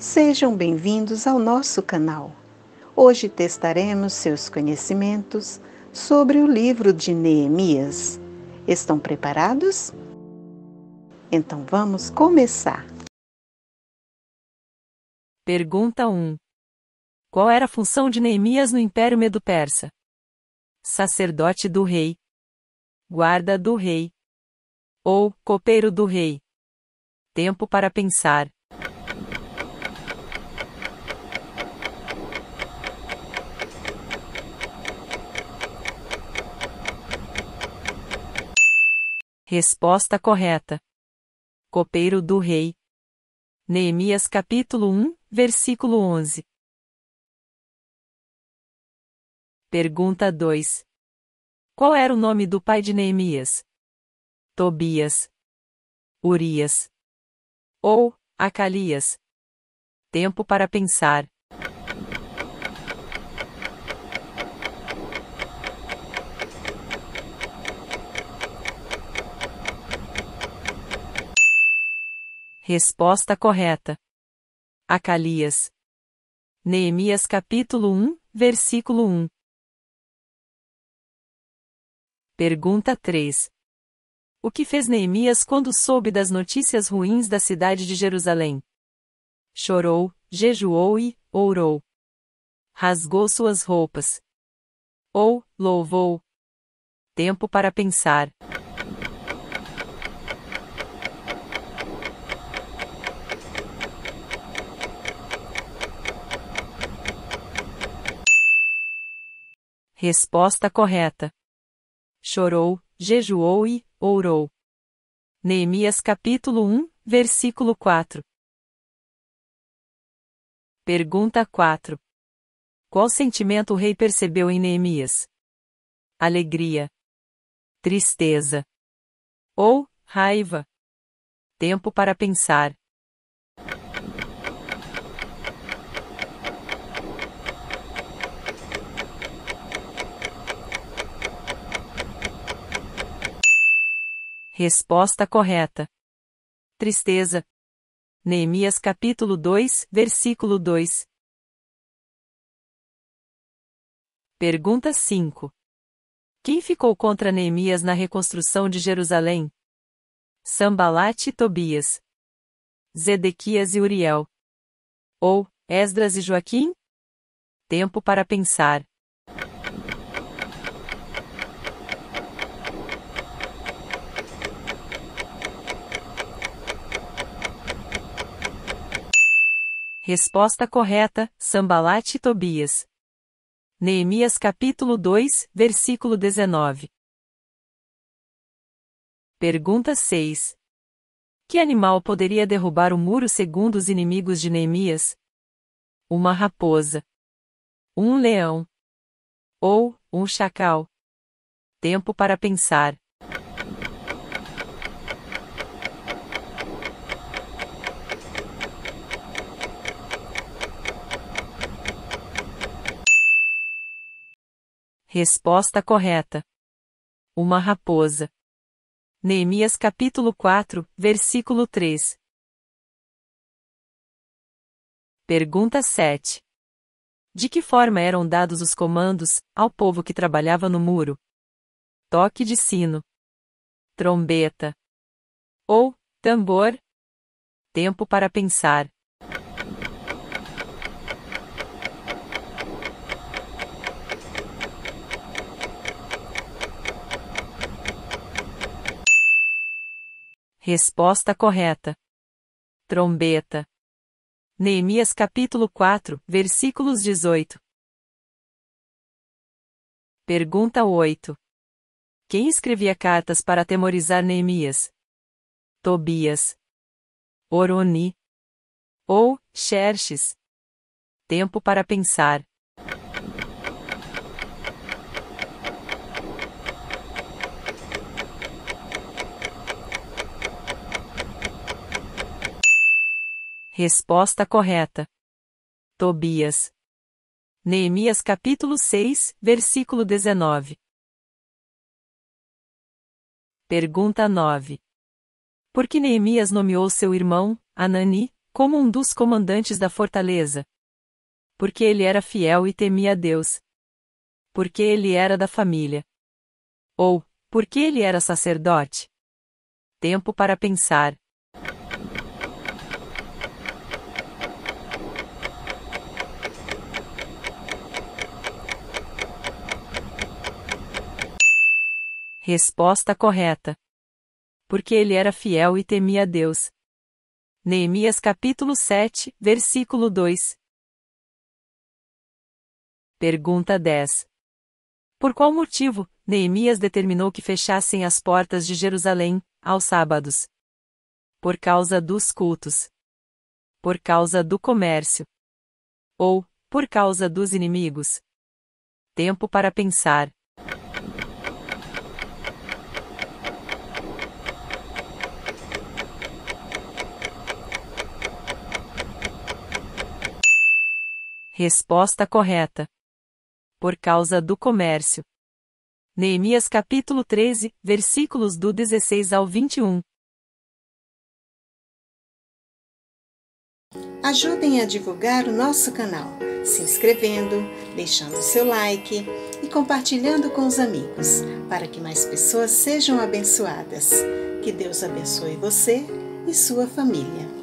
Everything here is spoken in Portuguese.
Sejam bem-vindos ao nosso canal. Hoje testaremos seus conhecimentos sobre o livro de Neemias. Estão preparados? Então vamos começar. Pergunta 1. Qual era a função de Neemias no Império Medo-Persa? Sacerdote do rei, guarda do rei ou copeiro do rei? Tempo para pensar. Resposta correta. Copeiro do rei. Neemias capítulo 1, versículo 11. Pergunta 2. Qual era o nome do pai de Neemias? Tobias, Urias ou Acalias? Tempo para pensar. Resposta correta. Acalias. Neemias capítulo 1, versículo 1. Pergunta 3. O que fez Neemias quando soube das notícias ruins da cidade de Jerusalém? Chorou, jejuou e orou. Rasgou suas roupas. Ou louvou. Tempo para pensar. Resposta correta. Chorou, jejuou e orou. Neemias capítulo 1, versículo 4. Pergunta 4. Qual sentimento o rei percebeu em Neemias? Alegria, tristeza ou raiva? Tempo para pensar. Resposta correta. Tristeza. Neemias capítulo 2, versículo 2. Pergunta 5. Quem ficou contra Neemias na reconstrução de Jerusalém? Sambalate e Tobias, Zedequias e Uriel, ou Esdras e Joaquim? Tempo para pensar. Resposta correta, Sambalate e Tobias. Neemias capítulo 2, versículo 19. Pergunta 6. Que animal poderia derrubar o muro segundo os inimigos de Neemias? Uma raposa, um leão ou um chacal? Tempo para pensar. Resposta correta. Uma raposa. Neemias capítulo 4, versículo 3. Pergunta 7. De que forma eram dados os comandos ao povo que trabalhava no muro? Toque de sino, trombeta ou tambor? Tempo para pensar. Resposta correta. Trombeta. Neemias capítulo 4, versículos 18. Pergunta 8. Quem escrevia cartas para atemorizar Neemias? Tobias, Oroni ou Xerxes? Tempo para pensar. Resposta correta. Tobias. Neemias capítulo 6, versículo 19. Pergunta 9. Por que Neemias nomeou seu irmão, Hanani, como um dos comandantes da fortaleza. Porque ele era fiel e temia a Deus. Porque ele era da família. Ou, porque ele era sacerdote. Tempo para pensar. Resposta correta. Porque ele era fiel e temia a Deus. Neemias capítulo 7, versículo 2. Pergunta 10. Por qual motivo, Neemias determinou que fechassem as portas de Jerusalém, aos sábados? Por causa dos cultos. Por causa do comércio. Ou, por causa dos inimigos? Tempo para pensar. Resposta correta. Por causa do comércio. Neemias capítulo 13, versículos do 16 ao 21. Ajudem a divulgar o nosso canal, se inscrevendo, deixando seu like e compartilhando com os amigos, para que mais pessoas sejam abençoadas. Que Deus abençoe você e sua família.